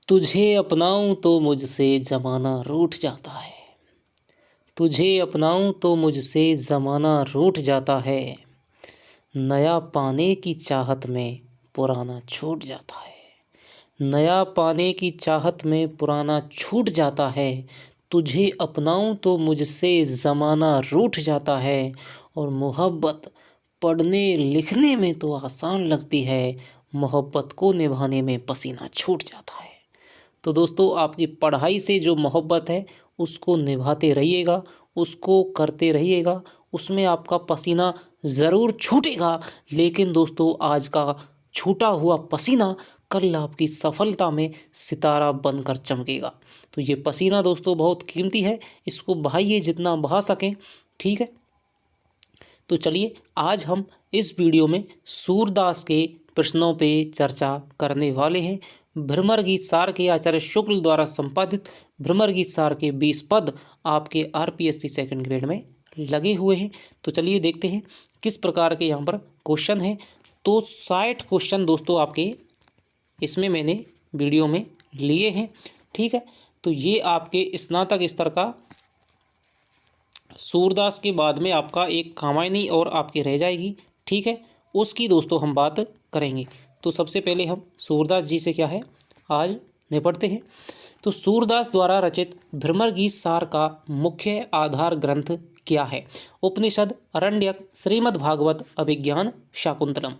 तुझे अपनाऊं तो मुझसे ज़माना रूठ जाता है। तुझे अपनाऊं तो मुझसे ज़माना रूठ जाता है। नया पाने की चाहत में पुराना छूट जाता है। नया पाने की चाहत में पुराना छूट जाता है। तुझे अपनाऊं तो मुझसे ज़माना रूठ जाता है। और मोहब्बत पढ़ने लिखने में तो आसान लगती है, मोहब्बत को निभाने में पसीना छूट जाता है। तो दोस्तों, आपकी पढ़ाई से जो मोहब्बत है उसको निभाते रहिएगा, उसको करते रहिएगा, उसमें आपका पसीना ज़रूर छूटेगा। लेकिन दोस्तों, आज का छूटा हुआ पसीना कल आपकी सफलता में सितारा बनकर चमकेगा। तो ये पसीना दोस्तों बहुत कीमती है, इसको बहाइए जितना बहा सकें। ठीक है, तो चलिए आज हम इस वीडियो में सूरदास के प्रश्नों पे चर्चा करने वाले हैं। भ्रमर गीत सार के आचार्य शुक्ल द्वारा संपादित भ्रमर गीत सार के 20 पद आपके आरपीएससी सेकंड ग्रेड में लगे हुए हैं। तो चलिए देखते हैं किस प्रकार के यहाँ पर क्वेश्चन हैं। तो 60 क्वेश्चन दोस्तों आपके इसमें मैंने वीडियो में लिए हैं। ठीक है, तो ये आपके स्नातक स्तर का सूरदास के बाद में आपका एक कामायनी और आपकी रह जाएगी। ठीक है, उसकी दोस्तों हम बात करेंगे। तो सबसे पहले हम सूरदास जी से क्या है आज निपटते हैं। तो सूरदास द्वारा रचित भ्रमर गीत सार का मुख्य आधार ग्रंथ क्या है? उपनिषद, अरण्यक, श्रीमद् भागवत, अभिज्ञान, शाकुंतलम।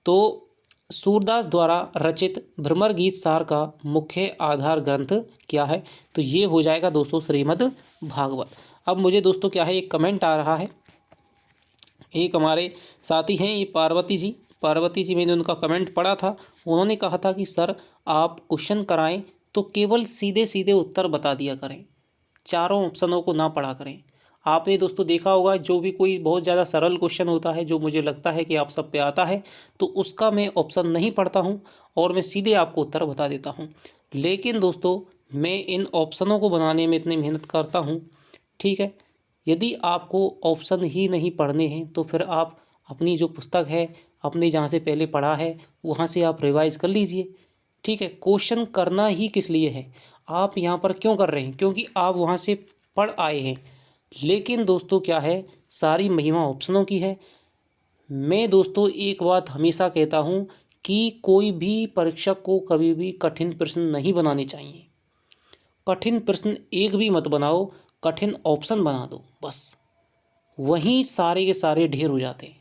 तो सूरदास द्वारा रचित भ्रमर गीत सार का मुख्य आधार ग्रंथ क्या है? तो ये हो जाएगा दोस्तों श्रीमद् भागवत। अब मुझे दोस्तों क्या है, एक कमेंट आ रहा है, एक हमारे साथी हैं ये पार्वती जी, मैंने उनका कमेंट पढ़ा था। उन्होंने कहा था कि सर आप क्वेश्चन कराएं तो केवल सीधे सीधे उत्तर बता दिया करें, चारों ऑप्शनों को ना पढ़ा करें। आपने दोस्तों देखा होगा जो भी कोई बहुत ज़्यादा सरल क्वेश्चन होता है जो मुझे लगता है कि आप सब पे आता है, तो उसका मैं ऑप्शन नहीं पढ़ता हूँ और मैं सीधे आपको उत्तर बता देता हूँ। लेकिन दोस्तों, मैं इन ऑप्शनों को बनाने में इतनी मेहनत करता हूँ। ठीक है, यदि आपको ऑप्शन ही नहीं पढ़ने हैं तो फिर आप अपनी जो पुस्तक है, अपने जहाँ से पहले पढ़ा है वहाँ से आप रिवाइज़ कर लीजिए। ठीक है, क्वेश्चन करना ही किस लिए है, आप यहाँ पर क्यों कर रहे हैं? क्योंकि आप वहाँ से पढ़ आए हैं। लेकिन दोस्तों क्या है, सारी महिमा ऑप्शनों की है। मैं दोस्तों एक बात हमेशा कहता हूँ कि कोई भी परीक्षक को कभी भी कठिन प्रश्न नहीं बनाने चाहिए। कठिन प्रश्न एक भी मत बनाओ, कठिन ऑप्शन बना दो, बस वहीं सारे के सारे ढेर हो जाते हैं।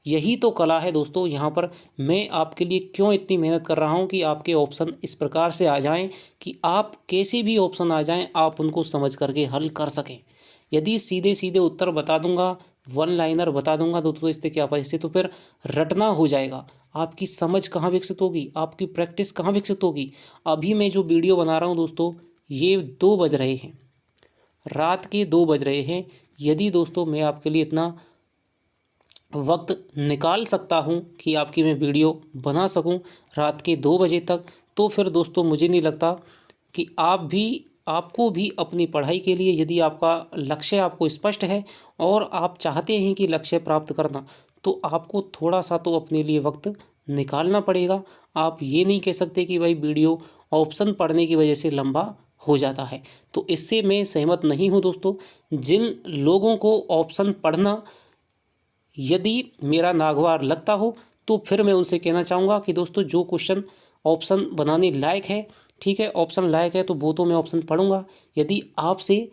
यही तो कला है दोस्तों। यहाँ पर मैं आपके लिए क्यों इतनी मेहनत कर रहा हूँ कि आपके ऑप्शन इस प्रकार से आ जाएं कि आप कैसे भी ऑप्शन आ जाएं आप उनको समझ करके हल कर सकें। यदि सीधे सीधे उत्तर बता दूंगा, वन लाइनर बता दूंगा तो इससे क्या इससे तो फिर रटना हो जाएगा। आपकी समझ कहाँ विकसित होगी, आपकी प्रैक्टिस कहाँ विकसित होगी? अभी मैं जो वीडियो बना रहा हूँ दोस्तों, ये 2 बज रहे हैं, रात के 2 बज रहे हैं। यदि दोस्तों मैं आपके लिए इतना वक्त निकाल सकता हूं कि आपकी मैं वीडियो बना सकूं रात के 2 बजे तक, तो फिर दोस्तों मुझे नहीं लगता कि आपको भी अपनी पढ़ाई के लिए, यदि आपका लक्ष्य आपको स्पष्ट है और आप चाहते हैं कि लक्ष्य प्राप्त करना, तो आपको थोड़ा सा तो अपने लिए वक्त निकालना पड़ेगा। आप ये नहीं कह सकते कि भाई वीडियो ऑप्शन पढ़ने की वजह से लंबा हो जाता है। तो इससे मैं सहमत नहीं हूँ दोस्तों। जिन लोगों को ऑप्शन पढ़ना यदि मेरा नागवार लगता हो तो फिर मैं उनसे कहना चाहूँगा कि दोस्तों जो क्वेश्चन ऑप्शन बनाने लायक है, ठीक है, ऑप्शन लायक है, तो वो तो मैं ऑप्शन पढ़ूंगा। यदि आपसे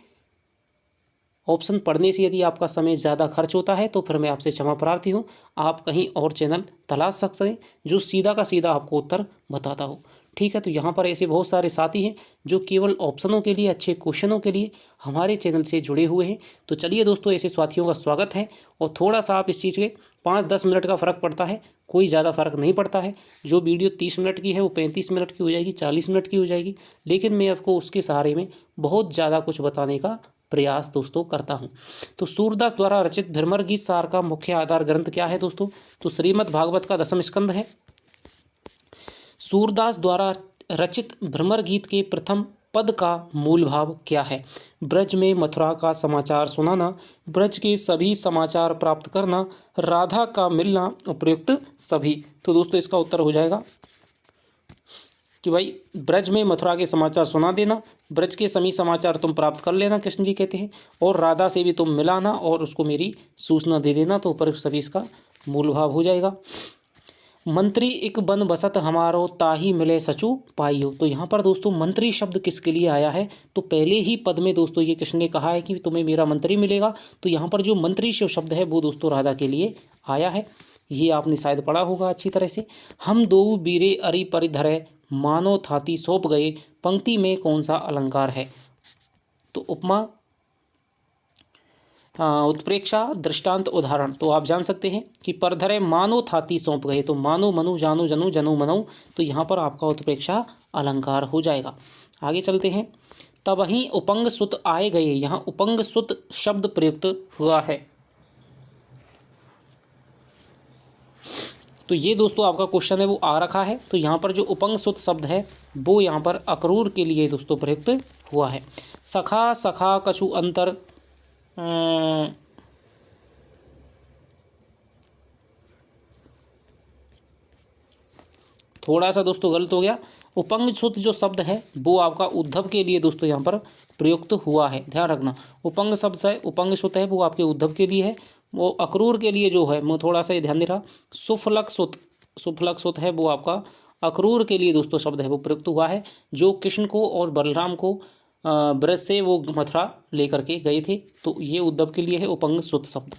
ऑप्शन पढ़ने से यदि आपका समय ज़्यादा खर्च होता है तो फिर मैं आपसे क्षमा प्रार्थी हूँ। आप कहीं और चैनल तलाश सकते हैं जो सीधा का सीधा आपको उत्तर बताता हो। ठीक है, तो यहाँ पर ऐसे बहुत सारे साथी हैं जो केवल ऑप्शनों के लिए, अच्छे क्वेश्चनों के लिए हमारे चैनल से जुड़े हुए हैं। तो चलिए दोस्तों, ऐसे साथियों का स्वागत है। और थोड़ा सा आप इस चीज़ के 5-10 मिनट का फ़र्क पड़ता है, कोई ज़्यादा फ़र्क नहीं पड़ता है। जो वीडियो 30 मिनट की है वो 35 मिनट की हो जाएगी, 40 मिनट की हो जाएगी। लेकिन मैं आपको उसके सहारे में बहुत ज़्यादा कुछ बताने का प्रयास दोस्तों करता हूं। तो सूरदास द्वारा रचित भ्रमर गीत सार का मुख्य आधार ग्रंथ क्या है दोस्तों? तो श्रीमद् भागवत का 10वां स्कंद है। सूरदास द्वारा रचित भ्रमर गीत के प्रथम पद का मूल भाव क्या है? ब्रज में मथुरा का समाचार सुनाना, ब्रज के सभी समाचार प्राप्त करना, राधा का मिलना, उपयुक्त सभी। तो दोस्तों इसका उत्तर हो जाएगा कि भाई ब्रज में मथुरा के समाचार सुना देना, ब्रज के सभी समाचार तुम प्राप्त कर लेना, कृष्ण जी कहते हैं, और राधा से भी तुम मिलाना और उसको मेरी सूचना दे देना। तो ऊपर सभी इसका मूल भाव हो जाएगा। मंत्री एक बन बसत हमारो, ताही मिले सचु पाइयो। तो यहाँ पर दोस्तों मंत्री शब्द किसके लिए आया है? तो पहले ही पद में दोस्तों ये कृष्ण ने कहा है कि तुम्हें मेरा मंत्री मिलेगा। तो यहाँ पर जो मंत्री शब्द है वो दोस्तों राधा के लिए आया है। ये आपने शायद पढ़ा होगा अच्छी तरह से। हम दो बीरे अरि परिधरे, मानो थाती सौंप गए, पंक्ति में कौन सा अलंकार है? तो उपमा, उत्प्रेक्षा, दृष्टांत, उदाहरण। तो आप जान सकते हैं कि परधरे मानो थाती सौंप गए, तो मानो मनु जानो जनु जनु मनऊ, तो यहाँ पर आपका उत्प्रेक्षा अलंकार हो जाएगा। आगे चलते हैं। तबहि उपंग सुत आए गए, यहाँ उपंग सुत शब्द प्रयुक्त हुआ है। तो ये दोस्तों आपका क्वेश्चन है वो आ रखा है। तो यहाँ पर जो उपंग सुत शब्द है वो यहाँ पर अक्रूर के लिए दोस्तों प्रयुक्त हुआ है। सखा सखा कछु अंतर, थोड़ा सा दोस्तों गलत हो गया। उपंग सुत जो शब्द है वो आपका उद्धव के लिए दोस्तों यहाँ पर प्रयुक्त हुआ है, ध्यान रखना। उपंग शब्द है, उपंग सुत है वो आपके उद्धव के लिए है, वो अक्रूर के लिए जो है मैं थोड़ा सा ध्यान दे रहा। सुफलक सुत, सुफलक सुत है वो आपका अक्रूर के लिए दोस्तों शब्द है वो प्रयुक्त हुआ है, जो कृष्ण को और बलराम को ब्रज से वो मथुरा लेकर के गए थे। तो ये उद्धव के लिए है उपंग सुत शब्द।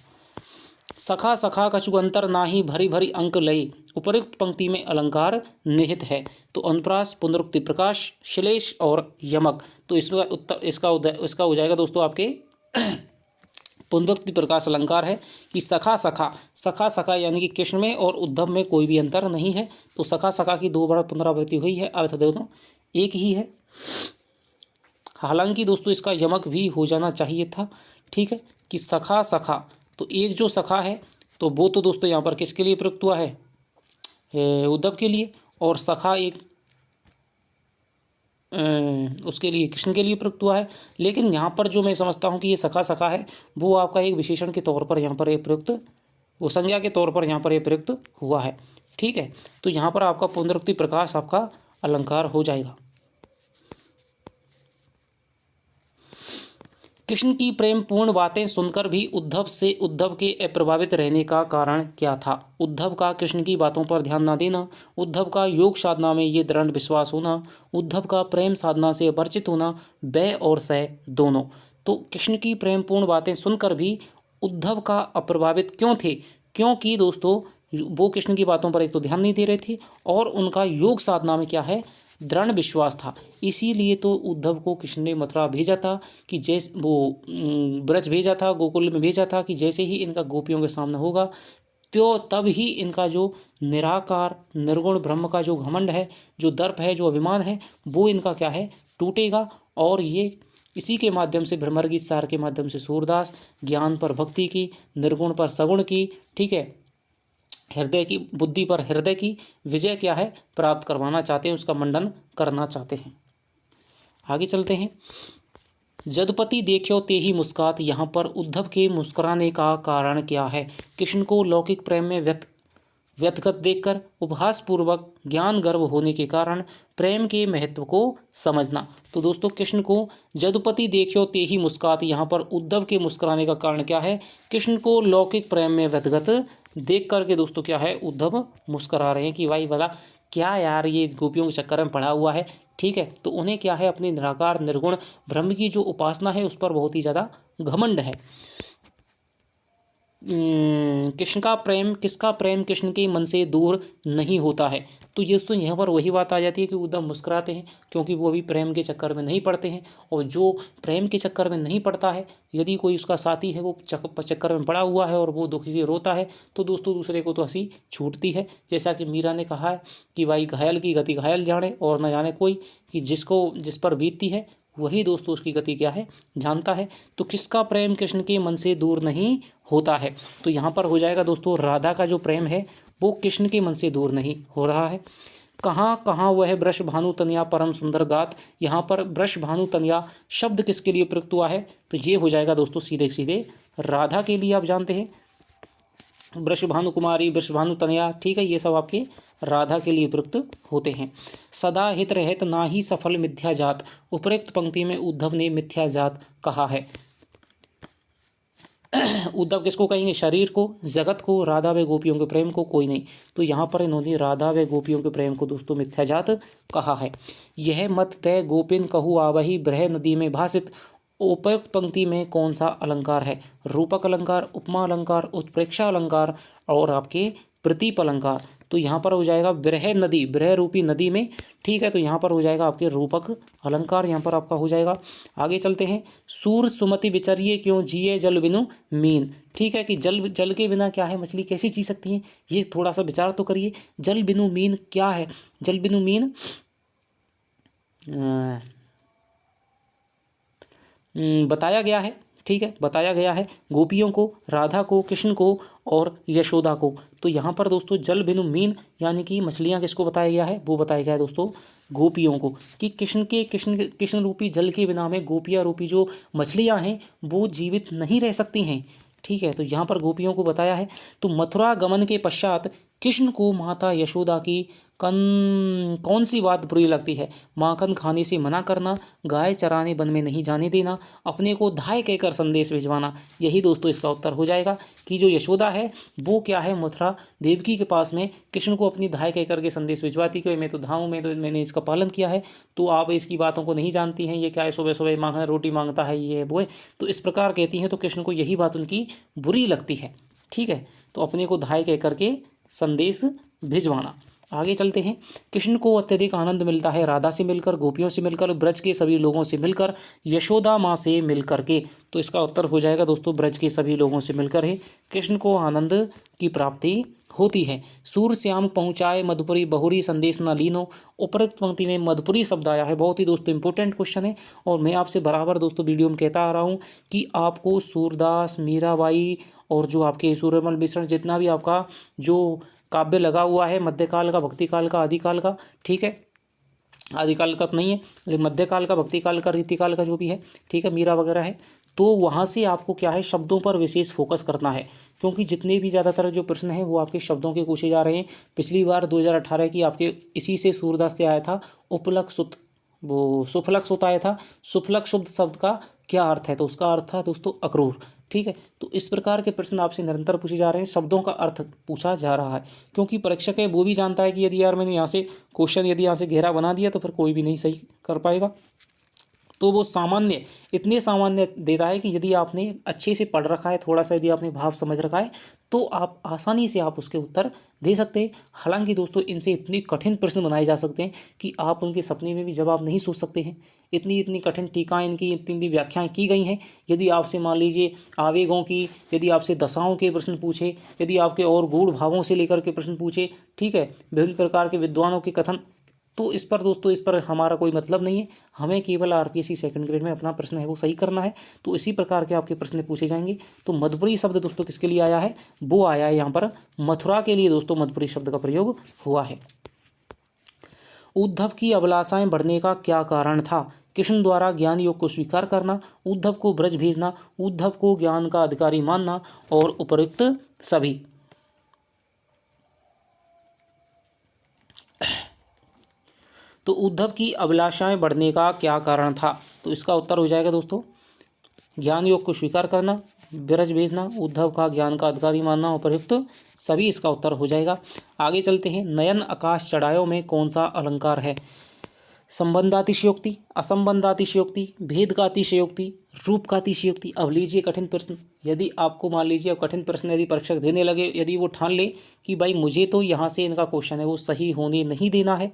सखा सखा कछु अंतर नाही, भरी भरी अंक लय, उपयुक्त पंक्ति में अलंकार निहित है। तो अनुप्रास, पुनरुक्ति, प्रकाश, श्लेष और यमक। तो इसका उत्तर इसका हो जाएगा दोस्तों आपके पुनरुक्ति प्रकाश अलंकार है कि सखा सखा, सखा सखा यानी कि कृष्ण में और उद्धव में कोई भी अंतर नहीं है। तो सखा सखा की 2 बार पुनरावृत्ति हुई है, अर्थ दोनों एक ही है। हालांकि दोस्तों इसका यमक भी हो जाना चाहिए था, ठीक है, कि सखा सखा। तो एक जो सखा है तो वो तो दोस्तों यहाँ पर किसके लिए प्रयुक्त हुआ है? उद्धव के लिए, और सखा एक उसके लिए कृष्ण के लिए प्रयुक्त हुआ है। लेकिन यहाँ पर जो मैं समझता हूँ कि ये सखा सखा है वो आपका एक विशेषण के तौर पर यहाँ पर ये प्रयुक्त, वो संज्ञा के तौर पर यहाँ पर ये प्रयुक्त हुआ है, ठीक है। तो यहाँ पर आपका पुनरुक्ति प्रकाश आपका अलंकार हो जाएगा। कृष्ण की प्रेम पूर्ण बातें सुनकर भी उद्धव के अप्रभावित रहने का कारण क्या था? उद्धव का कृष्ण की बातों पर ध्यान न देना, उद्धव का योग साधना में ये दृढ़ विश्वास होना, उद्धव का प्रेम साधना से परिचित होना, बै और सह दोनों। तो कृष्ण की प्रेम पूर्ण बातें सुनकर भी उद्धव का अप्रभावित क्यों थे? क्योंकि दोस्तों वो कृष्ण की बातों पर एक तो ध्यान नहीं दे रहे थे और उनका योग साधना में क्या है? दृढ़ विश्वास था। इसीलिए तो उद्धव को कृष्ण ने मथुरा भेजा था कि जैसे वो ब्रज भेजा था, गोकुल में भेजा था कि जैसे ही इनका गोपियों के सामने होगा तो तब ही इनका जो निराकार निर्गुण ब्रह्म का जो घमंड है, जो दर्प है, जो अभिमान है, वो इनका क्या है? टूटेगा। और ये इसी के माध्यम से भ्रमरगीत सार के माध्यम से सूरदास ज्ञान पर भक्ति की, निर्गुण पर सगुण की, ठीक है, हृदय की, बुद्धि पर हृदय की विजय क्या है? प्राप्त करवाना चाहते हैं, उसका मंडन करना चाहते हैं। आगे चलते हैं। जदुपति देखो ते ही मुस्कात, यहाँ पर उद्धव के मुस्कुराने का कारण क्या है? कृष्ण को लौकिक प्रेम में व्यथगत देखकर उपहास पूर्वक ज्ञान गर्व होने के कारण प्रेम के महत्व को समझना। तो दोस्तों कृष्ण को जदुपति देखो ते ही मुस्कात, यहाँ पर उद्धव के मुस्कुराने का कारण क्या है? कृष्ण को लौकिक प्रेम में व्यथगत देख करके दोस्तों क्या है? उद्धव मुस्कुरा रहे हैं कि भाई भला क्या यार ये गोपियों के चक्कर में पड़ा हुआ है, ठीक है। तो उन्हें क्या है? अपने निराकार निर्गुण ब्रह्म की जो उपासना है उस पर बहुत ही ज़्यादा घमंड है। कृष्ण का प्रेम, किसका प्रेम कृष्ण के मन से दूर नहीं होता है। तो ये दोस्तों यहाँ पर वही बात आ जाती है कि उद्धव मुस्कुराते हैं क्योंकि वो अभी प्रेम के चक्कर में नहीं पड़ते हैं। और जो प्रेम के चक्कर में नहीं पड़ता है, यदि कोई उसका साथी है वो चक्कर में पड़ा हुआ है और वो दुखी से रोता है तो दोस्तों दूसरे को तो हंसी छूटती है। जैसा कि मीरा ने कहा है कि भाई घायल की गति घायल जाने और न जाने कोई, कि जिस पर बीतती है वही दोस्तों उसकी गति क्या है? जानता है। तो किसका प्रेम कृष्ण के मन से दूर नहीं होता है? तो यहाँ पर हो जाएगा दोस्तों राधा का जो प्रेम है वो कृष्ण के मन से दूर नहीं हो रहा है। कहाँ कहाँ वह वृष भानु तनया परम सुंदर गात, यहाँ पर वृष भानु तनया शब्द किसके लिए प्रयुक्त हुआ है? तो ये हो जाएगा दोस्तों सीधे सीधे राधा के लिए। आप जानते हैं वृष भानु कुमारी, वृष भानु तनया, ठीक है, ये सब आपके राधा के लिए उपयुक्त होते हैं। सदा हित रहत ना ही सफल मिथ्या जात, उपरोक्त पंक्ति में उद्धव ने मिथ्या जात कहा है। उद्धव किसको कहेंगे? शरीर को, जगत को, राधा व गोपियों के प्रेम को, कोई नहीं। तो यहाँ पर इन्होंने राधा व गोपियों के प्रेम को दोस्तों मिथ्या जात कहा है। यह मत तय गोपिन कहू आवही, ब्रह नदी में भासित। उपयुक्त पंक्ति में कौन सा अलंकार है? रूपक अलंकार, उपमा अलंकार, उत्प्रेक्षा अलंकार और आपके प्रतीप अलंकार। तो यहाँ पर हो जाएगा ब्रह नदी, ब्रह रूपी नदी में, ठीक है। तो यहाँ पर हो जाएगा आपके रूपक अलंकार, यहाँ पर आपका हो जाएगा। आगे चलते हैं। सूर सुमति विचरिए क्यों जिए जल बिनु मीन, ठीक है। कि जल के बिना क्या है, मछली कैसे जी सकती है, ये थोड़ा सा विचार तो करिए। जल बिनु मीन क्या है? जल बिनु मीन बताया गया है, ठीक है, बताया गया है गोपियों को, राधा को, कृष्ण को और यशोदा को। तो यहाँ पर दोस्तों जल बिनु मीन यानी कि मछलियाँ किसको बताया गया है? वो बताया गया है दोस्तों गोपियों को, कि कृष्ण रूपी जल के बिना में गोपियाँ रूपी जो मछलियाँ हैं वो जीवित नहीं रह सकती हैं, ठीक है। तो यहाँ पर गोपियों को बताया है। तो मथुरा गमन के पश्चात कृष्ण को माता यशोदा की कौन सी बात बुरी लगती है? माखन खाने से मना करना, गाय चराने वन में नहीं जाने देना, अपने को धाय कहकर संदेश भिजवाना। यही दोस्तों इसका उत्तर हो जाएगा कि जो यशोदा है वो क्या है, मथुरा देवकी के पास में कृष्ण को अपनी धाय कहकर के संदेश भिजवाती कि मैं तो धाऊँ, मैंने इसका पालन किया है, तो आप इसकी बातों को नहीं जानती हैं, ये क्या है, सुबह सुबह माखन रोटी मांगता है, ये है वो है। तो इस प्रकार कहती हैं। तो कृष्ण को यही बात उनकी बुरी लगती है, ठीक है। तो अपने को धाय कह करके संदेश भिजवाना। आगे चलते हैं। कृष्ण को अत्यधिक आनंद मिलता है राधा से मिलकर, गोपियों से मिलकर, ब्रज के सभी लोगों से मिलकर, यशोदा माँ से मिलकर के। तो इसका उत्तर हो जाएगा दोस्तों ब्रज के सभी लोगों से मिलकर ही कृष्ण को आनंद की प्राप्ति होती है। सूर श्याम पहुँचाए मधुपुरी बहुरी संदेश न लीनो। उपरोक्त पंक्ति में मधुपुरी शब्द आया है। बहुत ही दोस्तों इंपॉर्टेंट क्वेश्चन है और मैं आपसे बराबर दोस्तों वीडियो में कहता आ रहा हूँ कि आपको सूरदास, मीराबाई और जो आपके सूर्यमल मिश्र जितना भी आपका जो काव्य लगा हुआ है, मध्यकाल का, भक्तिकाल का, आदिकाल का, ठीक है, आदिकाल का तो नहीं है लेकिन मध्यकाल का, भक्तिकाल का, रीतिकाल का जो भी है, ठीक है, मीरा वगैरह है, तो वहाँ से आपको क्या है शब्दों पर विशेष फोकस करना है, क्योंकि जितने भी ज़्यादातर जो प्रश्न हैं वो आपके शब्दों के पूछे जा रहे हैं। पिछली बार 2018 की आपके इसी से सूरदास से आया था उपलक सुत, वो सुफलक सुत आया था। सुफलक शुद्ध शब्द का क्या अर्थ है? तो उसका अर्थ था दोस्तों अक्रूर, ठीक है। तो इस प्रकार के प्रश्न आपसे निरंतर पूछे जा रहे हैं, शब्दों का अर्थ पूछा जा रहा है, क्योंकि परीक्षक है वो भी जानता है कि यदि यार मैंने यहाँ से क्वेश्चन यदि यहाँ से गहरा बना दिया तो फिर कोई भी नहीं सही कर पाएगा। तो वो सामान्य, इतने सामान्य देता है कि यदि आपने अच्छे से पढ़ रखा है, थोड़ा सा यदि आपने भाव समझ रखा है तो आप आसानी से आप उसके उत्तर दे सकते हैं। हालांकि दोस्तों इनसे इतनी कठिन प्रश्न बनाए जा सकते हैं कि आप उनके सपने में भी जवाब नहीं सोच सकते हैं। इतनी इतनी कठिन टीकाएँ इनकी, इतनी इतनी व्याख्याएँ की गई हैं। यदि आपसे मान लीजिए आवेगों की, यदि आपसे दशाओं के प्रश्न पूछे, यदि आपके और गूढ़ भावों से लेकर के प्रश्न पूछे, ठीक है, विभिन्न प्रकार के विद्वानों के कथन, तो इस पर दोस्तों इस पर हमारा कोई मतलब नहीं है। हमें केवल आरपीएससी सेकंड ग्रेड में अपना प्रश्न है वो सही करना है। तो इसी प्रकार के आपके प्रश्न पूछे जाएंगे। तो मधुपुरी शब्द दोस्तों किसके लिए आया है? वो आया है यहाँ पर मथुरा के लिए दोस्तों मधुपुरी शब्द का प्रयोग हुआ है। उद्धव की अभिलाषाएं बढ़ने का क्या कारण था? कृष्ण द्वारा ज्ञान योग को स्वीकार करना, उद्धव को ब्रज भेजना, उद्धव को ज्ञान का अधिकारी मानना और उपयुक्त सभी। तो उद्धव की अभिलाषाएं बढ़ने का क्या कारण था? तो इसका उत्तर हो जाएगा दोस्तों ज्ञान योग को स्वीकार करना, ब्रज भेजना, उद्धव का ज्ञान का अधिकारी मानना, उपयुक्त सभी इसका उत्तर हो जाएगा। आगे चलते हैं। नयन आकाश चढ़ायों में कौन सा अलंकार है? संबंधातिशयोक्ति, असंबंधातिशयोक्ति, भेद का अतिशयोक्ति, रूप का अतिशयोक्ति। अब लीजिए कठिन प्रश्न, यदि आपको मान लीजिए अब कठिन प्रश्न यदि परीक्षक देने लगे, यदि वो ठान ले कि भाई मुझे तो यहाँ से इनका क्वेश्चन है वो सही होने नहीं देना है,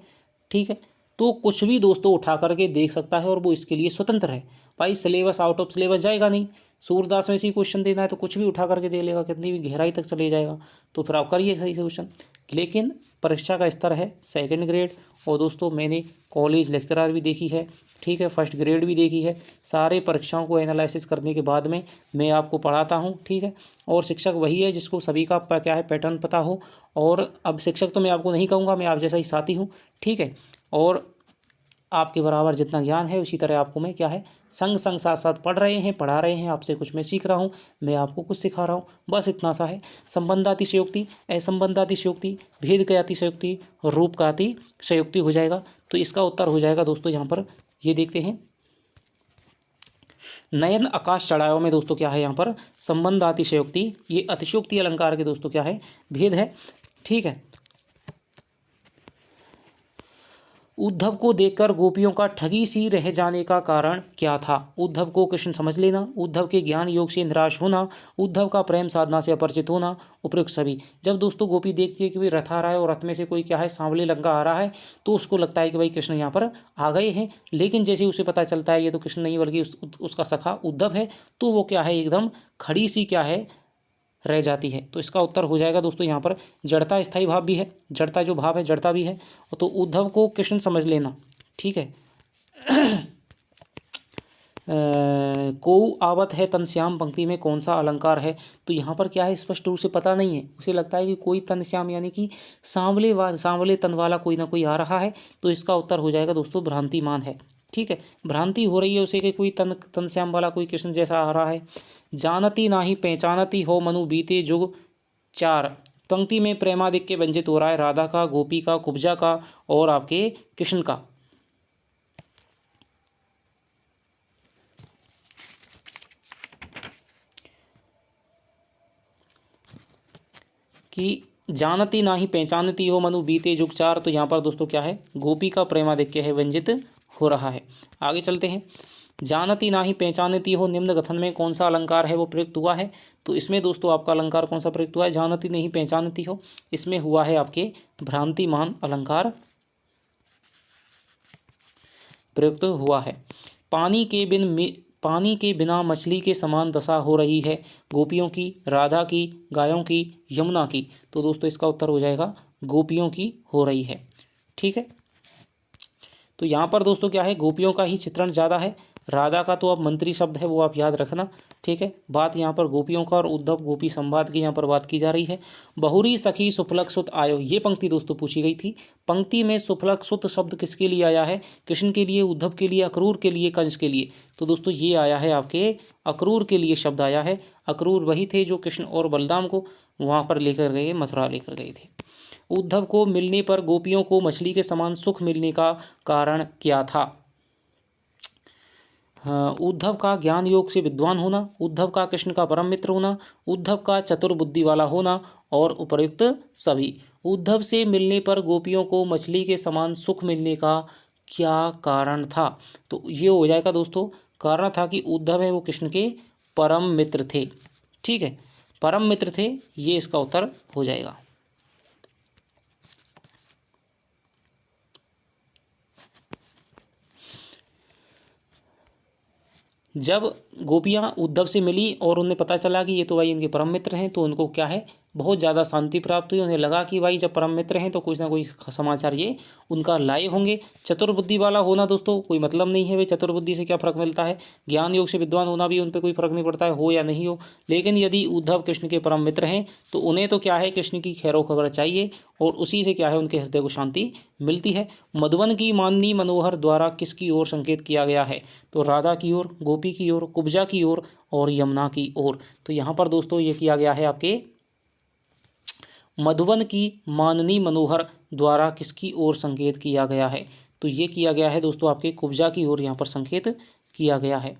ठीक है, तो कुछ भी दोस्तों उठा करके देख सकता है और वो इसके लिए स्वतंत्र है। भाई सिलेबस आउट ऑफ सिलेबस जाएगा नहीं, सूरदास में से क्वेश्चन देना है तो कुछ भी उठा करके दे लेगा, कितनी भी गहराई तक चले जाएगा। तो फिर आप करिए सही क्वेश्चन। लेकिन परीक्षा का स्तर है सेकंड ग्रेड, और दोस्तों मैंने कॉलेज लेक्चरर भी देखी है, ठीक है, फर्स्ट ग्रेड भी देखी है। सारे परीक्षाओं को एनालिसिस करने के बाद में मैं आपको पढ़ाता हूँ, ठीक है। और शिक्षक वही है जिसको सभी का क्या है पैटर्न पता हो। और अब शिक्षक तो मैं आपको नहीं कहूँगा, मैं आप जैसा ही साथी हूँ, ठीक है। और आपके बराबर जितना ज्ञान है उसी तरह आपको मैं क्या है संग संग साथ साथ पढ़ रहे हैं, पढ़ा रहे हैं, आपसे कुछ मैं सीख रहा हूँ, मैं आपको कुछ सिखा रहा हूँ, बस इतना सा है। संबंधातिशयोक्ति, असंबंधातिशयोक्ति, भेद का अतिशयोक्ति, रूप का अतिशयोक्ति हो जाएगा। तो इसका उत्तर हो जाएगा दोस्तों यहाँ पर, ये देखते हैं, नयन आकाश चढ़ाओ में दोस्तों क्या है यहाँ पर संबंधातिशयोक्ति, ये अतिशयोक्ति अलंकार के दोस्तों क्या है भेद है। ठीक है। उद्धव को देखकर गोपियों का ठगी सी रह जाने का कारण क्या था? उद्धव को कृष्ण समझ लेना, उद्धव के ज्ञान योग से निराश होना, उद्धव का प्रेम साधना से अपरिचित होना, उपयुक्त सभी। जब दोस्तों गोपी देखती है कि भाई रथ आ रहा है और रथ में से कोई क्या है सांवले लंका आ रहा है, तो उसको लगता है कि भाई कृष्ण यहाँ पर आ गए हैं। लेकिन जैसे ही उसे पता चलता है ये तो कृष्ण नहीं बल्कि उसका सखा उद्धव है, तो वो क्या है एकदम खड़ी सी क्या है रह जाती है। तो इसका उत्तर हो जाएगा दोस्तों यहाँ पर जड़ता स्थायी भाव भी है, जड़ता जो भाव है जड़ता भी है। तो उद्धव को कृष्ण समझ लेना। ठीक है। को आवत है तनश्याम पंक्ति में कौन सा अलंकार है? तो यहाँ पर क्या है स्पष्ट रूप से पता नहीं है, उसे लगता है कि कोई तनश्याम यानी कि सांवले तन वाला कोई ना कोई आ रहा है। तो इसका उत्तर हो जाएगा दोस्तों भ्रांतिमान है। ठीक है, भ्रांति हो रही है उसे कि कोई तनश्याम वाला कोई कृष्ण जैसा आ रहा है। जानती नाही पहचानती हो मनु बीते जुग 4 पंक्ति में प्रेमाधिक्य व्यंजित हो रहा है राधा का, गोपी का, कुब्जा का और आपके कृष्ण का। कि जानती नाही पहचानती हो मनु बीते जुग 4, तो यहाँ पर दोस्तों क्या है गोपी का प्रेमाधिक्य है व्यंजित हो रहा है। आगे चलते हैं। जानती नाही पहचानती हो निम्न कथन में कौन सा अलंकार है वो प्रयुक्त हुआ है? तो इसमें दोस्तों आपका अलंकार कौन सा प्रयुक्त हुआ है? जानती नहीं पहचानती हो, इसमें हुआ है आपके भ्रांतिमान अलंकार प्रयुक्त हुआ है। पानी के बिना मछली के समान दशा हो रही है गोपियों की, राधा की, गायों की, यमुना की। तो दोस्तों इसका उत्तर हो जाएगा गोपियों की हो रही है। ठीक है। तो यहाँ पर दोस्तों क्या है गोपियों का ही चित्रण ज़्यादा है, राधा का तो अब मंत्री शब्द है वो आप याद रखना। ठीक है, बात यहाँ पर गोपियों का और उद्धव गोपी संवाद की यहाँ पर बात की जा रही है। बहुरी सखी सुफलक सुत आयो, ये पंक्ति दोस्तों पूछी गई थी। पंक्ति में सुफलक सुत शब्द किसके लिए आया है? कृष्ण के लिए, उद्धव के लिए, अक्रूर के लिए, कंस के लिए? तो दोस्तों ये आया है आपके अक्रूर के लिए शब्द आया है। अक्रूर वही थे जो कृष्ण और बलराम को वहाँ पर लेकर गए, मथुरा लेकर गए थे। उद्धव को मिलने पर गोपियों को मछली के समान सुख मिलने का कारण क्या था? उद्धव का ज्ञान योग से विद्वान होना, उद्धव का कृष्ण का परम मित्र होना, उद्धव का चतुर्बुद्धि वाला होना और उपयुक्त सभी। उद्धव से मिलने पर गोपियों को मछली के समान सुख मिलने का क्या कारण था? तो ये हो जाएगा दोस्तों कारण था कि उद्धव है वो कृष्ण के परम मित्र थे। ठीक है, परम मित्र थे, ये इसका उत्तर हो जाएगा। जब गोपियाँ उद्धव से मिली और उन्हें पता चला कि ये तो भाई इनके परम मित्र हैं, तो उनको क्या है बहुत ज़्यादा शांति प्राप्त हुई। उन्हें लगा कि भाई जब परम मित्र हैं तो कुछ ना कोई समाचार ये उनका लाए होंगे। चतुर्बुद्धि वाला होना दोस्तों कोई मतलब नहीं है, वे चतुर्बुद्धि से क्या फ़र्क मिलता है, ज्ञान योग से विद्वान होना भी उन पर कोई फ़र्क नहीं पड़ता है हो या नहीं हो। लेकिन यदि उद्धव कृष्ण के परम मित्र हैं तो उन्हें तो क्या है कृष्ण की खैरो खबर चाहिए और उसी से क्या है उनके हृदय को शांति मिलती है। मधुबन की माननी मनोहर द्वारा किसकी ओर संकेत किया गया है? तो राधा की ओर, गोपी की ओर, कुब्जा की ओर और यमुना की ओर। तो यहाँ पर दोस्तों ये किया गया है आपके मधुबन की माननी मनोहर द्वारा किसकी ओर संकेत किया गया है? तो ये किया गया है दोस्तों आपके कुब्जा की ओर यहाँ पर संकेत किया गया है।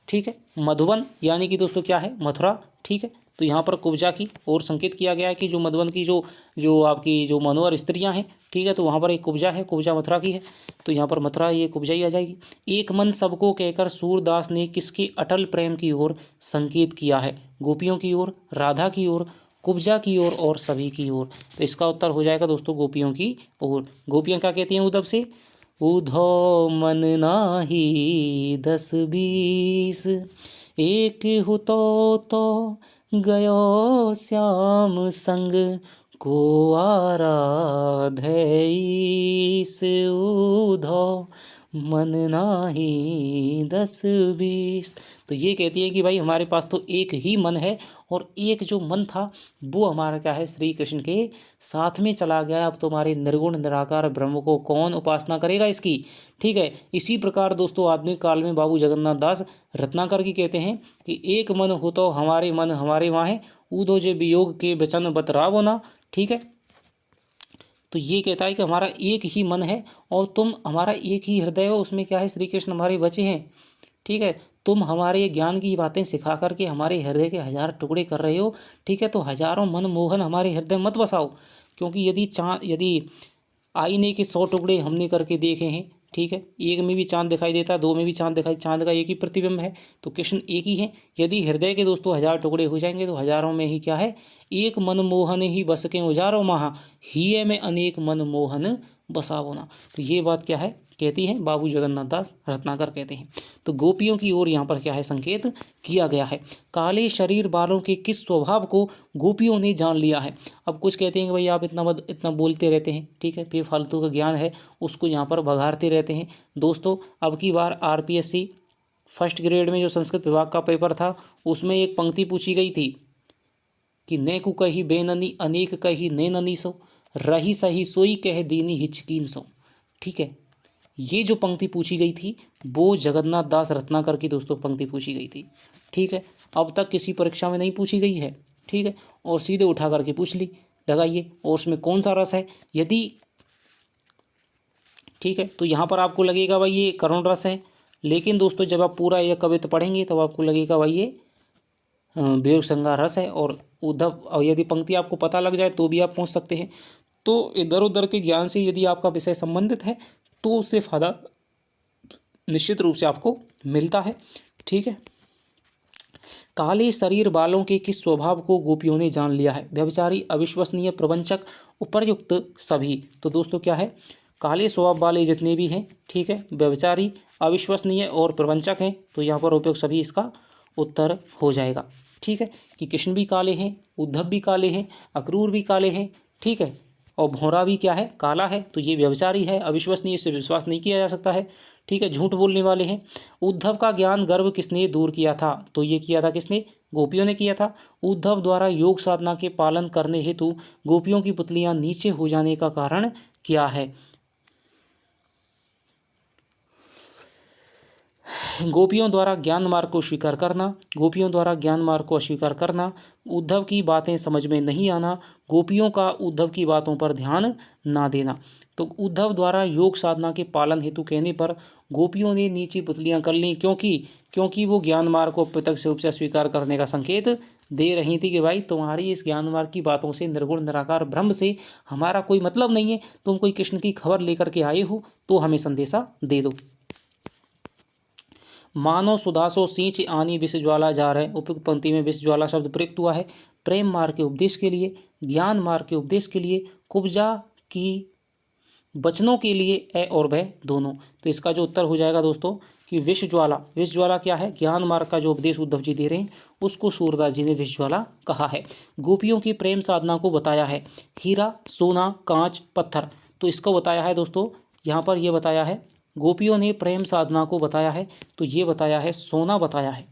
ठीक है, मधुबन यानी कि दोस्तों क्या है मथुरा। ठीक है, तो यहाँ पर कुब्जा की ओर संकेत किया गया है कि जो मधुबन की जो आपकी जो मनोहर स्त्रियां हैं, ठीक है, तो वहाँ पर एक कुब्जा है, कुब्जा मथुरा की है, तो यहाँ पर मथुरा ये कुब्जा ही आ जाएगी। एक मन सबको कहकर सूरदास ने किसके अटल प्रेम की ओर संकेत किया है? गोपियों की ओर, राधा की ओर, कुब्जा की ओर और सभी की ओर। तो इसका उत्तर हो जाएगा दोस्तों गोपियों की ओर। गोपियाँ क्या कहती हैं उद्धव से? उधो मन नाही 10-20 एक हो तो गयो श्याम संग को आराधईस उधो मन नाही 10-20। तो ये कहती है कि भाई हमारे पास तो एक ही मन है और एक जो मन था वो हमारा क्या है, श्री कृष्ण के साथ में चला गया। अब तो हमारे निर्गुण निराकार ब्रह्म को कौन उपासना करेगा इसकी। ठीक है, इसी प्रकार दोस्तों आधुनिक काल में बाबू जगन्नाथ दास रत्नाकर की कहते हैं कि एक मन हो तो हमारे मन हमारे वाहे, ऊधो जे वियोग के वचन बतरावो ना। ठीक है, तो ये कहता है कि हमारा एक ही मन है और तुम हमारा एक ही हृदय हो, उसमें क्या है, श्री कृष्ण हमारे बचे हैं। ठीक है, तुम हमारे ज्ञान की बातें सिखा करके हमारे हृदय के हजार टुकड़े कर रहे हो। ठीक है, तो हजारों मन मोहन हमारे हृदय मत बसाओ, क्योंकि यदि आईने के 100 टुकड़े हमने करके देखे हैं, ठीक है, एक में भी चांद दिखाई देता है, 2 में भी चांद दिखाई, चांद का एक ही प्रतिबिंब है, तो कृष्ण एक ही है। यदि हृदय के दोस्तों 1000 टुकड़े हो जाएंगे तो हजारों में ही क्या है, एक मन मोहन ही बस के उजारो महा, हिये में अनेक मन मोहन बसावो ना। तो ये बात क्या है, कहती है बाबू जगन्नाथ दास रत्नाकर कहते हैं। तो गोपियों की ओर यहाँ पर क्या है, संकेत किया गया है। काले शरीर वालों के किस स्वभाव को गोपियों ने जान लिया है। अब कुछ कहते हैं कि भाई आप इतना बोलते रहते हैं, ठीक है, बेफालतू का ज्ञान है उसको यहाँ पर बघाड़ते रहते हैं। दोस्तों अब की बार RPSC फर्स्ट ग्रेड में जो संस्कृत विभाग का पेपर था उसमें एक पंक्ति पूछी गई थी कि ने कु कही बेननी अनेक कही ने ननी सो, रही सही सोई कह दीनी हिचकीन सो। ठीक है, ये जो पंक्ति पूछी गई थी वो जगन्नाथ दास रत्नाकर की दोस्तों पंक्ति पूछी गई थी। ठीक है, अब तक किसी परीक्षा में नहीं पूछी गई है। ठीक है, और सीधे उठा करके पूछ ली, लगाइए और उसमें कौन सा रस है। यदि ठीक है, तो यहाँ पर आपको लगेगा भाई ये करुण रस है, लेकिन दोस्तों जब आप पूरा यह कविता पढ़ेंगे तब आपको लगेगा भाई ये वियोग श्रृंगार रस है। और उद्धव, और यदि पंक्ति आपको पता लग जाए तो भी आप पहुँच सकते हैं। तो इधर उधर के ज्ञान से यदि आपका विषय संबंधित है तो उससे फायदा निश्चित रूप से आपको मिलता है। ठीक है, काले शरीर वालों के किस स्वभाव को गोपियों ने जान लिया है। व्यभिचारी, अविश्वसनीय, प्रवंचक, उपर्युक्त सभी। तो दोस्तों क्या है, काले स्वभाव वाले जितने भी हैं, ठीक है, व्यभिचारी, अविश्वसनीय और प्रवंचक हैं, तो यहाँ पर उपयुक्त सभी इसका उत्तर हो जाएगा। ठीक है, कि कृष्ण भी काले हैं, उद्धव भी काले हैं, अक्रूर भी काले हैं। ठीक है, और भौरा भी क्या है, काला है, तो ये व्यभिचारी है, अविश्वसनीय, से विश्वास नहीं किया जा सकता है। ठीक है, झूठ बोलने वाले हैं। उद्धव का ज्ञान गर्व किसने दूर किया था, तो ये किया था किसने, गोपियों ने किया था। उद्धव द्वारा योग साधना के पालन करने हेतु गोपियों की पुतलियां नीचे हो जाने का कारण क्या है। गोपियों द्वारा ज्ञान मार्ग को स्वीकार करना, गोपियों द्वारा ज्ञान मार्ग को अस्वीकार करना, उद्धव की बातें समझ में नहीं आना, गोपियों का उद्धव की बातों पर ध्यान ना देना। तो उद्धव द्वारा योग साधना के पालन हेतु कहने पर गोपियों ने नीची पुतलियां कर लीं, क्योंकि वो ज्ञान मार्ग को प्रत्यक्ष रूप से स्वीकार करने का संकेत दे रही थी कि भाई तुम्हारी इस ज्ञान मार्ग की बातों से, निर्गुण निराकार ब्रह्म से हमारा कोई मतलब नहीं है, तुम कोई कृष्ण की खबर लेकर के आए हो तो हमें संदेशा दे दो। मानो सुदासो सींच आनी विष ज्वाला जा रहे। उपयुक्त पंक्ति में विष ज्वाला शब्द प्रयुक्त हुआ है प्रेम मार्ग के उपदेश के लिए, ज्ञान मार्ग के उपदेश के लिए, कुब्जा की वचनों के लिए, ए और वह दोनों। तो इसका जो उत्तर हो जाएगा दोस्तों कि विष ज्वाला क्या है, ज्ञान मार्ग का जो उपदेश उद्धव जी दे रहे हैं उसको सूरदास जी ने विष ज्वाला कहा है। गोपियों की प्रेम साधना को बताया है हीरा, सोना, कांच, पत्थर। तो इसको बताया है दोस्तों, यहाँ पर यह बताया है गोपियों ने प्रेम साधना को बताया है, तो ये बताया है सोना बताया है।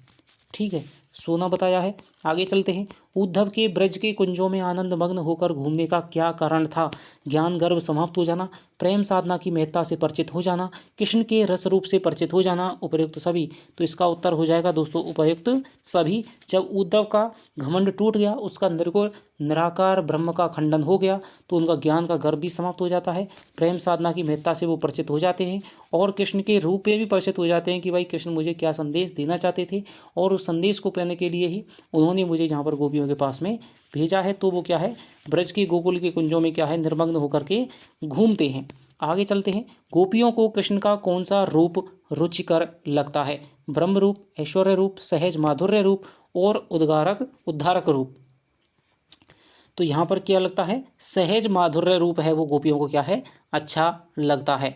ठीक है, सोना बताया है। आगे चलते हैं। उद्धव के ब्रज के कुंजों में आनंद मग्न होकर घूमने का क्या कारण था। ज्ञान गर्भ समाप्त हो जाना, प्रेम साधना की महत्ता से परिचित हो जाना, कृष्ण के रस रूप से परिचित हो जाना, उपयुक्त सभी। तो इसका उत्तर हो जाएगा दोस्तों उपयुक्त सभी। जब उद्धव का घमंड टूट गया, उसका निर्गुण निराकार ब्रह्म का खंडन हो गया, तो उनका ज्ञान का गर्भ भी समाप्त हो जाता है, प्रेम साधना की महत्ता से वो परिचित हो जाते हैं और कृष्ण के रूप में भी परिचित हो जाते हैं कि भाई कृष्ण मुझे क्या संदेश देना चाहते थे, और उस संदेश को पाने के लिए ही उन्होंने मुझे यहाँ पर गोपियों के पास में भेजा है। तो वो क्या है, ब्रज के गोकुल के कुंजों में क्या है, निर्मग्न होकर के घूमते हैं। आगे चलते हैं। गोपियों को कृष्ण का कौन सा रूप रुचिकर लगता है। ब्रह्म रूप, ऐश्वर्य रूप, सहज माधुर्य रूप और उद्धारक रूप। तो यहाँ पर क्या लगता है, सहज माधुर्य रूप है वो गोपियों को क्या है, अच्छा लगता है।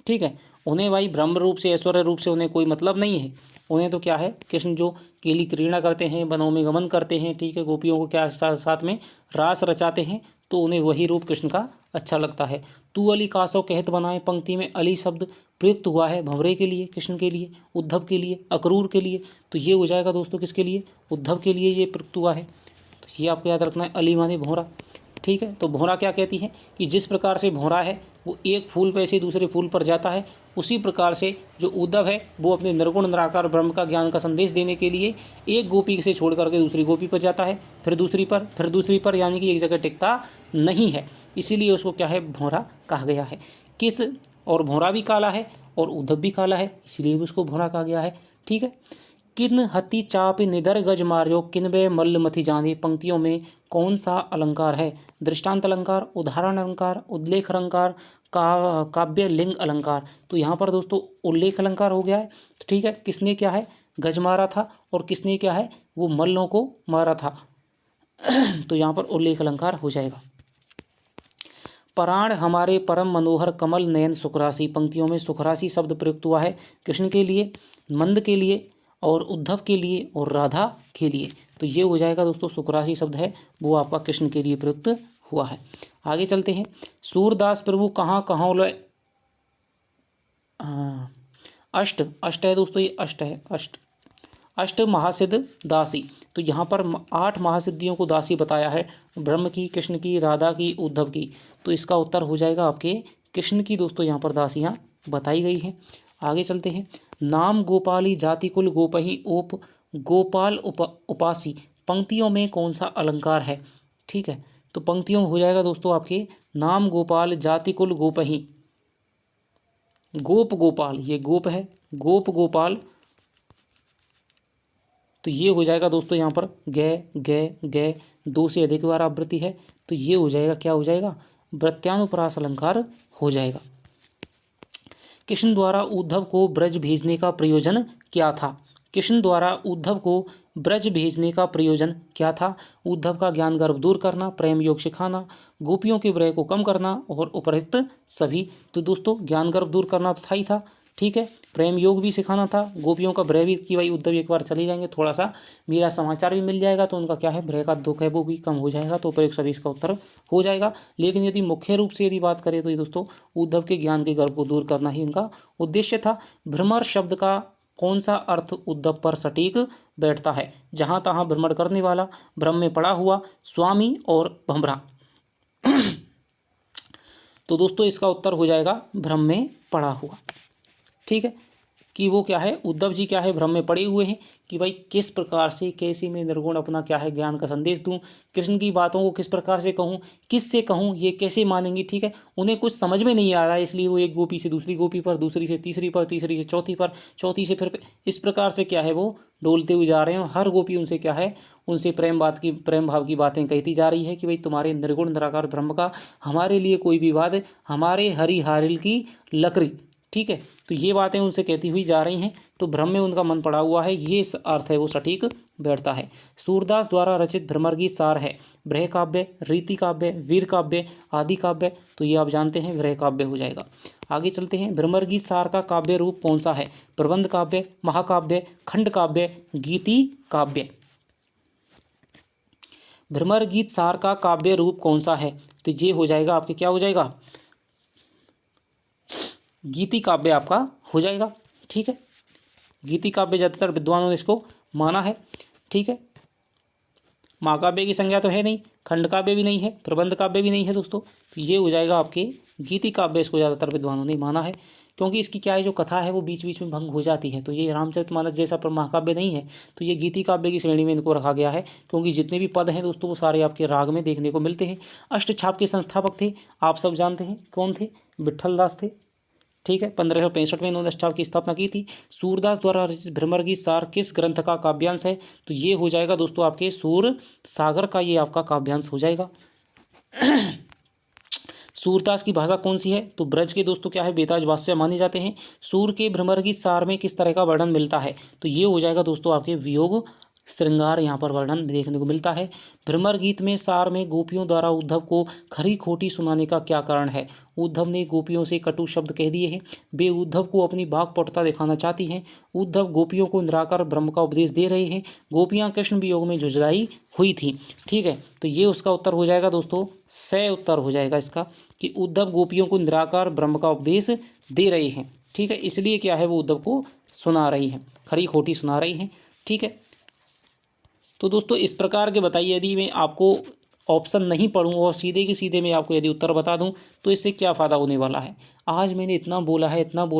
ठीक है, उन्हें भाई ब्रह्म रूप से, ऐश्वर्य रूप से उन्हें कोई मतलब नहीं है। उन्हें तो क्या है, कृष्ण जो केली क्रीड़ा करते हैं, वनों में गमन करते हैं, ठीक है, गोपियों को क्या साथ में रास रचाते हैं, तो उन्हें वही रूप कृष्ण का अच्छा लगता है। तू अली कासो कहत बनाए, पंक्ति में अली शब्द प्रयुक्त हुआ है भंवरे के लिए, कृष्ण के लिए, उद्धव के लिए, अक्रूर के लिए। तो ये हो जाएगा दोस्तों किसके लिए, उद्धव के लिए ये प्रयुक्त हुआ है। तो ये आपको याद रखना है, अली माने भंवरा। ठीक है, तो भंवरा क्या कहती है कि जिस प्रकार से भंवरा है वो एक फूल पे से दूसरे फूल पर जाता है, उसी प्रकार से जो उद्धव है वो अपने निर्गुण निराकार ब्रह्म का ज्ञान का संदेश देने के लिए एक गोपी से छोड़ करके दूसरी गोपी पर जाता है, फिर दूसरी पर, फिर दूसरी पर, यानी कि एक जगह टिकता नहीं है। इसीलिए उसको क्या है, भंवरा कहा गया है। किस, और भंवरा भी काला है और उद्धव भी काला है, इसलिए भी उसको भंवरा कहा गया है। ठीक है, किन हति चाप निदर गज मार्यो, किनबे मल्ल मथि जाने, पंक्तियों में कौन सा अलंकार है। दृष्टांत अलंकार, उदाहरण अलंकार, उल्लेख अलंकार, काव्य लिंग अलंकार। तो यहाँ पर दोस्तों उल्लेख अलंकार हो गया है। तो ठीक है, किसने क्या है, गज मारा था, और किसने क्या है, वो मल्लों को मारा था। तो यहाँ पर उल्लेख अलंकार हो जाएगा। पराण हमारे परम मनोहर, कमल नयन सुखराशि, पंक्तियों में सुखराशि शब्द प्रयुक्त हुआ है कृष्ण के लिए, मंद के लिए, और उद्धव के लिए, और राधा के लिए। तो ये हो जाएगा दोस्तों, सुखराशि शब्द है वो आपका कृष्ण के लिए प्रयुक्त हुआ है। आगे चलते हैं। सूरदास प्रभु कहाँ कहाँ अष्ट, अष्ट है दोस्तों, ये अष्ट है, अष्ट, अष्ट महासिद्ध दासी। तो यहाँ पर 8 महासिद्धियों को दासी बताया है, ब्रह्म की, कृष्ण की, राधा की, उद्धव की। तो इसका उत्तर हो जाएगा आपके कृष्ण की दोस्तों यहाँ पर दासियाँ बताई गई हैं। आगे चलते हैं। नाम गोपाली जाति कुल गोपही ओप गोपाल उपासी, पंक्तियों में कौन सा अलंकार है। ठीक है, तो पंक्तियों में हो जाएगा दोस्तों आपके नाम गोपाल जाति कुल गोपही, गोप गोपाल, ये गोप है, गोप गोपाल। तो ये हो जाएगा दोस्तों यहाँ पर गे गे गे, 2 से अधिक बार आवृत्ति है, तो ये हो जाएगा, क्या हो जाएगा, प्रत्यानुप्रास अलंकार हो जाएगा। कृष्ण द्वारा उद्धव को ब्रज भेजने का प्रयोजन क्या था। कृष्ण द्वारा उद्धव को ब्रज भेजने का प्रयोजन क्या था। उद्धव का ज्ञान गर्भ दूर करना, प्रेम योग सिखाना, गोपियों के भय को कम करना, और उपरयुक्त सभी। तो दोस्तों ज्ञान गर्भ दूर करना तो था ही था, ठीक है, प्रेम योग भी सिखाना था, गोपियों का भय भी कि भाई उद्धव एक बार चले जाएंगे, थोड़ा सा मेरा समाचार भी मिल जाएगा तो उनका क्या है, भय का दुख है वो भी कम हो जाएगा। तो उपयुक्त सभी इसका उत्तर हो जाएगा। लेकिन यदि मुख्य रूप से यदि बात करें तो ये दोस्तों उद्धव के ज्ञान के गर्भ को दूर करना ही इनका उद्देश्य था। भ्रमर शब्द का कौन सा अर्थ उद्धव पर सटीक बैठता है। जहाँ तहाँ भ्रमण करने वाला, भ्रम में पड़ा हुआ, स्वामी और भंवरा। तो दोस्तों इसका उत्तर हो जाएगा भ्रम में पड़ा हुआ। ठीक है, कि वो क्या है, उद्धव जी क्या है, भ्रम में पड़े हुए हैं कि भाई किस प्रकार से, कैसे मैं निर्गुण अपना क्या है ज्ञान का संदेश दूं, कृष्ण की बातों को किस प्रकार से कहूं, किससे कहूं, ये कैसे मानेंगी। ठीक है, उन्हें कुछ समझ में नहीं आ रहा है, इसलिए वो एक गोपी से दूसरी गोपी पर, दूसरी से तीसरी पर, तीसरी से चौथी पर, चौथी से फिर इस प्रकार से क्या है वो डोलते हुए जा रहे हैं। हर गोपी उनसे क्या है, उनसे प्रेम भाव की बातें कहती जा रही है कि भाई तुम्हारे निर्गुण निराकार ब्रह्म का हमारे लिए कोई विवाद, हमारे हरि हारिल की लकड़ी। ठीक है, तो ये बातें उनसे कहती हुई जा रही हैं, तो भ्रम में उनका मन पड़ा हुआ है, ये अर्थ है वो सटीक बैठता है। सूरदास द्वारा रचित भ्रमर गीत सार है ब्रह काव्य, रीति काव्य, वीर काव्य, आदि काव्य। तो ये आप जानते हैं ब्रह काव्य हो जाएगा। आगे चलते हैं। भ्रमर गीत सार का काव्य रूप कौन सा है। प्रबंध काव्य, महाकाव्य, खंड काव्य, गीति काव्य। भ्रमर गीत सार का काव्य रूप कौन सा है। तो ये हो जाएगा आपके, क्या हो जाएगा, गीति काव्य आपका हो जाएगा। ठीक है, गीति काव्य ज़्यादातर विद्वानों ने इसको माना है। ठीक है, महाकाव्य की संज्ञा तो है नहीं, खंड काव्य भी नहीं है, प्रबंध काव्य भी नहीं है दोस्तों। तो ये हो जाएगा आपके गीति काव्य, इसको ज़्यादातर विद्वानों ने माना है, क्योंकि इसकी क्या है, जो कथा है वो बीच बीच में भंग हो जाती है। तो ये रामचरितमानस जैसा महाकाव्य नहीं है, तो ये गीति काव्य की श्रेणी में इनको रखा गया है, क्योंकि जितने भी पद हैं दोस्तों वो सारे आपके राग में देखने को मिलते हैं। अष्टछाप के संस्थापक थे, आप सब जानते हैं कौन थे, विट्ठल दास थे। ठीक है, 1565 में इन्होंने अष्टछाप की स्थापना की थी। सूरदास द्वारा रचित भ्रमर गीत सार किस ग्रंथ का काव्यांश है। तो ये हो जाएगा दोस्तों आपके सूर सागर का, ये आपका काव्यांश हो जाएगा। सूरदास की भाषा कौन सी है। तो ब्रज के दोस्तों क्या है, बेताज भाष्य माने जाते हैं। सूर के भ्रमर गीत सार में किस तरह का वर्णन मिलता है। तो ये हो जाएगा दोस्तों आपके वियोग श्रृंगार यहाँ पर वर्णन देखने को मिलता है। भ्रमर गीत में सार में गोपियों द्वारा उद्धव को खरी खोटी सुनाने का क्या कारण है? उद्धव ने गोपियों से कटु शब्द कह दिए हैं। वे उद्धव को अपनी भागपटुता दिखाना चाहती हैं। उद्धव गोपियों को निराकार ब्रह्म का उपदेश दे रहे हैं। गोपियाँ कृष्ण वियोग में जुझलाई हुई थी। ठीक है, तो ये उसका उत्तर हो जाएगा दोस्तों, सही उत्तर हो जाएगा इसका कि उद्धव गोपियों को निराकार ब्रह्म का उपदेश दे रहे हैं। ठीक है, इसलिए क्या है वो उद्धव को सुना रही हैं, खरी खोटी सुना रही हैं। ठीक है, तो दोस्तों इस प्रकार के बताइए, यदि मैं आपको ऑप्शन नहीं पढ़ूँ और सीधे के सीधे मैं आपको यदि उत्तर बता दूं तो इससे क्या फ़ायदा होने वाला है। आज मैंने इतना बोला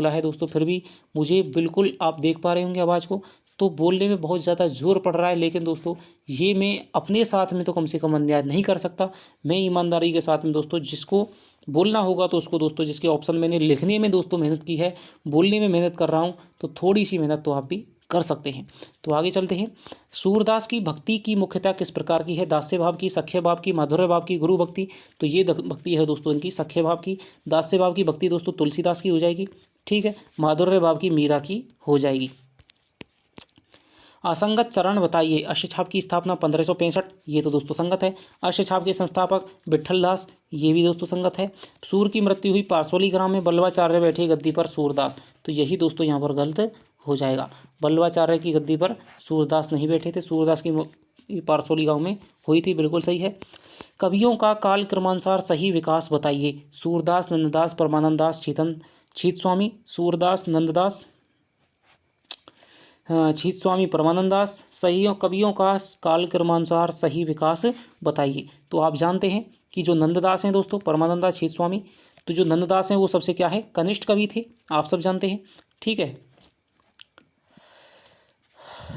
है दोस्तों, फिर भी मुझे बिल्कुल आप देख पा रहे होंगे आवाज़ को, तो बोलने में बहुत ज़्यादा जोर पड़ रहा है। लेकिन दोस्तों ये मैं अपने साथ में तो कम से कम अन्याय नहीं कर सकता। मैं ईमानदारी के साथ में दोस्तों जिसको बोलना होगा तो उसको दोस्तों, जिसके ऑप्शन मैंने लिखने में दोस्तों मेहनत की है, बोलने में मेहनत कर रहा हूँ, तो थोड़ी सी मेहनत तो आप भी कर सकते हैं। तो आगे चलते हैं। सूरदास की भक्ति की मुख्यता किस प्रकार की है? दास्य भाव की, सख्य भाव की, माधुर्य भाव की, गुरु भक्ति। तो ये भक्ति है दोस्तों इनकी सख्य भाव की। दास्य भाव की भक्ति दोस्तों तुलसीदास की हो जाएगी। ठीक है, माधुर्य भाव की मीरा की हो जाएगी। असंगत चरण बताइए। अष्टछाप की स्थापना 1565, ये तो दोस्तों संगत है। अष्टछाप के संस्थापक विट्ठल दास, ये भी दोस्तों संगत है। सूर की मृत्यु हुई पारसोली ग्राम में, बल्लवाचार्य बैठे गद्दी पर सूरदास, तो यही दोस्तों यहाँ पर गलत हो जाएगा। बल्लवाचार्य की गद्दी पर सूरदास नहीं बैठे थे, सूरदास की पारसोली गांव में हुई थी, बिल्कुल सही है। कवियों का काल क्रमानुसार सही विकास बताइए। सूरदास, नंददास, परमानंद दास, छीत स्वामी, सूरदास, नंददास, छीत स्वामी, परमानंद दास। सही कवियों का काल क्रमानुसार सही विकास बताइए। तो आप जानते हैं कि जो नंददास हैं दोस्तों, परमानंद दास, छीत स्वामी, तो जो नंददास हैं वो सबसे क्या है, कनिष्ठ कवि थे, आप सब जानते हैं। ठीक है,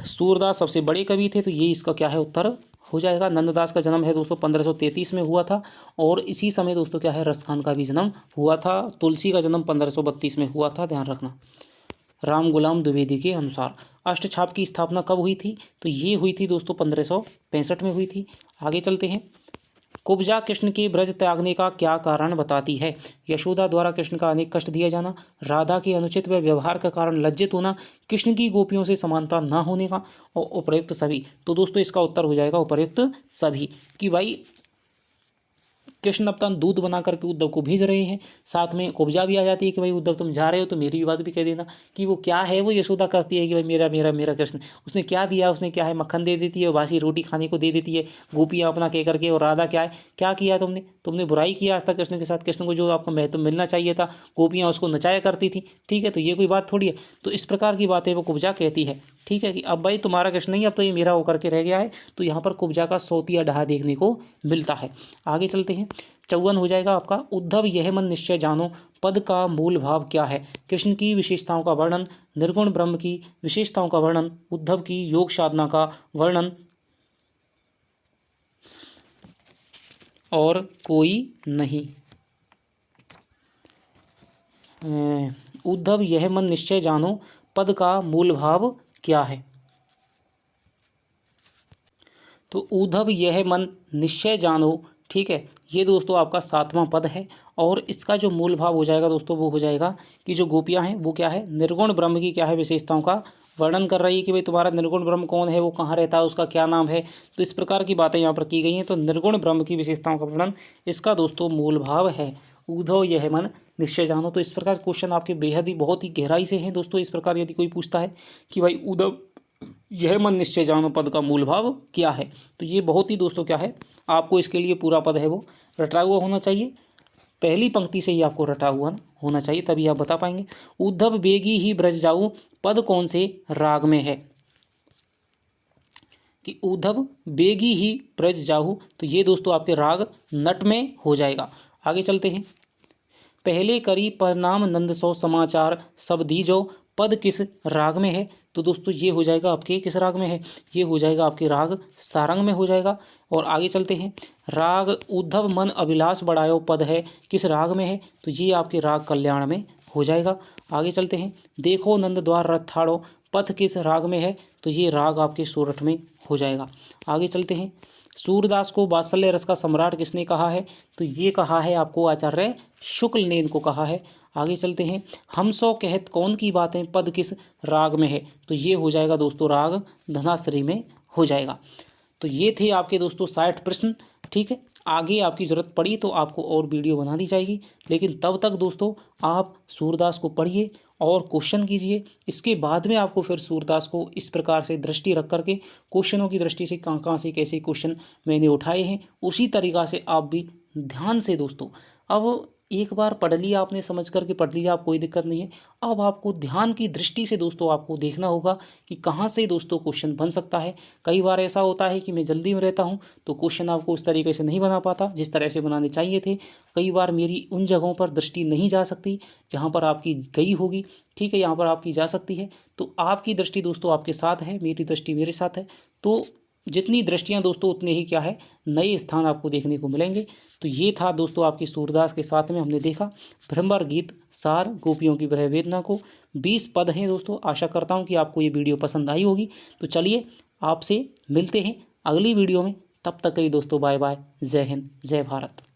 सूरदास सबसे बड़े कवि थे, तो ये इसका क्या है उत्तर हो जाएगा। नंददास का जन्म है दोस्तों 1533 में हुआ था, और इसी समय दोस्तों क्या है रसखान का भी जन्म हुआ था। तुलसी का जन्म 1532 में हुआ था, ध्यान रखना, राम गुलाम द्विवेदी के अनुसार। अष्टछाप की स्थापना कब हुई थी? तो ये हुई थी दोस्तों 1565 में हुई थी। आगे चलते हैं। कुब्जा कृष्ण के ब्रज त्यागने का क्या कारण बताती है? यशोदा द्वारा कृष्ण का अनेक कष्ट दिया जाना, राधा के अनुचित व्यवहार का कारण लज्जित होना, कृष्ण की गोपियों से समानता न होने का, और उपर्युक्त सभी। तो दोस्तों इसका उत्तर हो जाएगा उपर्युक्त सभी, कि भाई कृष्ण अपना दूध बना करके उद्धव को भेज रहे हैं, साथ में कुब्जा भी आ जाती है कि भाई उद्धव तुम जा रहे हो तो मेरी भी बात भी कह देना, कि वो क्या है, वो यशोदा कहती है कि भाई मेरा मेरा मेरा कृष्ण, उसने क्या दिया, उसने क्या है, मक्खन दे देती है, बासी रोटी खाने को दे देती है, गोपियाँ अपना कह करके। और राधा क्या है, क्या किया तुमने, तुमने बुराई किया आज तक कृष्ण के साथ, कृष्ण को जो आपको महत्व मिलना चाहिए था, गोपियाँ उसको नचाया करती थी। ठीक है, तो ये कोई बात थोड़ी है। तो इस प्रकार की बातें वो कुब्जा कहती है। ठीक है, कि अब भाई तुम्हारा कृष्ण नहीं, अब तो ये मेरा होकर के रह गया है। तो यहाँ पर कुब्जा का सौतिया डहा देखने को मिलता है। आगे चलते हैं। 54 हो जाएगा आपका। उद्धव यह मन निश्चय जानो पद का मूल भाव क्या है? कृष्ण की विशेषताओं का वर्णन, निर्गुण ब्रह्म की विशेषताओं का वर्णन, उद्धव की योग साधना का वर्णन, और कोई नहीं। उद्धव यह मन निश्चय जानो पद का मूल भाव क्या है? तो उद्धव यह मन निश्चय जानो, ठीक है, ये दोस्तों आपका 7वां पद है, और इसका जो मूल भाव हो जाएगा दोस्तों वो हो जाएगा कि जो गोपियां हैं वो क्या है, निर्गुण ब्रह्म की क्या है, विशेषताओं का वर्णन कर रही है कि भाई तुम्हारा निर्गुण ब्रह्म कौन है, वो कहाँ रहता है, उसका क्या नाम है। तो इस प्रकार की बातें यहाँ पर की गई हैं। तो निर्गुण ब्रह्म की विशेषताओं का वर्णन इसका दोस्तों मूल भाव है। उद्धव यह मन निश्चय जानो। तो इस प्रकार क्वेश्चन आपके बेहद ही बहुत ही गहराई से हैं दोस्तों। इस प्रकार यदि कोई पूछता है कि भाई उद्धव यह मन निश्चय जानो पद का मूल भाव क्या है, तो ये बहुत ही दोस्तों क्या है, आपको इसके लिए पूरा पद है वो रटा हुआ होना चाहिए, पहली पंक्ति से ही आपको रटा हुआ होना चाहिए, तभी आप बता पाएंगे। उद्धव बेगी ही ब्रज जाऊं पद कौन से राग में है? कि उद्धव बेगी ही ब्रज जाऊं, तो ये दोस्तों आपके राग नट में हो जाएगा। आगे चलते हैं। पहले करी प्रणाम नंद सो समाचार सब दीजो पद किस राग में है? तो दोस्तों ये हो जाएगा आपके किस राग में है, ये हो जाएगा आपके राग सारंग में हो जाएगा। और आगे चलते हैं। राग उद्धव मन अभिलाष बढ़ायो पद है किस राग में है? तो ये आपके राग कल्याण में हो जाएगा। आगे चलते हैं। देखो नंद द्वार रथाड़ो पथ किस राग में है? तो ये राग आपके सोरठ में हो जाएगा। आगे चलते हैं। सूरदास को वात्सल्य रस का सम्राट किसने कहा है? तो ये कहा है आपको आचार्य शुक्ल ने इनको कहा है। आगे चलते हैं। हम सो कहत कौन की बातें पद किस राग में है? तो ये हो जाएगा दोस्तों राग धनाश्री में हो जाएगा। तो ये थे आपके दोस्तों 60 प्रश्न। ठीक है, आगे आपकी ज़रूरत पड़ी तो आपको और वीडियो बना दी जाएगी, लेकिन तब तक दोस्तों आप सूरदास को पढ़िए और क्वेश्चन कीजिए। इसके बाद में आपको फिर सूरदास को इस प्रकार से दृष्टि रख करके क्वेश्चनों की दृष्टि से कहाँ कहाँ से कैसे क्वेश्चन मैंने उठाए हैं उसी तरीक़ा से आप भी ध्यान से दोस्तों, अब एक बार पढ़ लिया आपने, समझ करके पढ़ लिया, आप कोई दिक्कत नहीं है। अब आपको ध्यान की दृष्टि से दोस्तों आपको देखना होगा कि कहाँ से दोस्तों क्वेश्चन बन सकता है। कई बार ऐसा होता है कि मैं जल्दी में रहता हूँ तो क्वेश्चन आपको उस तरीके से नहीं बना पाता जिस तरह से बनाने चाहिए थे। कई बार मेरी उन जगहों पर दृष्टि नहीं जा सकती जहाँ पर आपकी गई होगी। ठीक है, यहाँ पर आपकी जा सकती है। तो आपकी दृष्टि दोस्तों आपके साथ है, मेरी दृष्टि मेरे साथ है। तो जितनी दृष्टियां दोस्तों उतने ही क्या है नए स्थान आपको देखने को मिलेंगे। तो ये था दोस्तों आपकी सूरदास के साथ में हमने देखा भ्रमर गीत सार गोपियों की वह वेदना को। 20 पद हैं दोस्तों। आशा करता हूँ कि आपको ये वीडियो पसंद आई होगी। तो चलिए आपसे मिलते हैं अगली वीडियो में। तब तक के लिए दोस्तों बाय बाय। जय हिंद, जय भारत।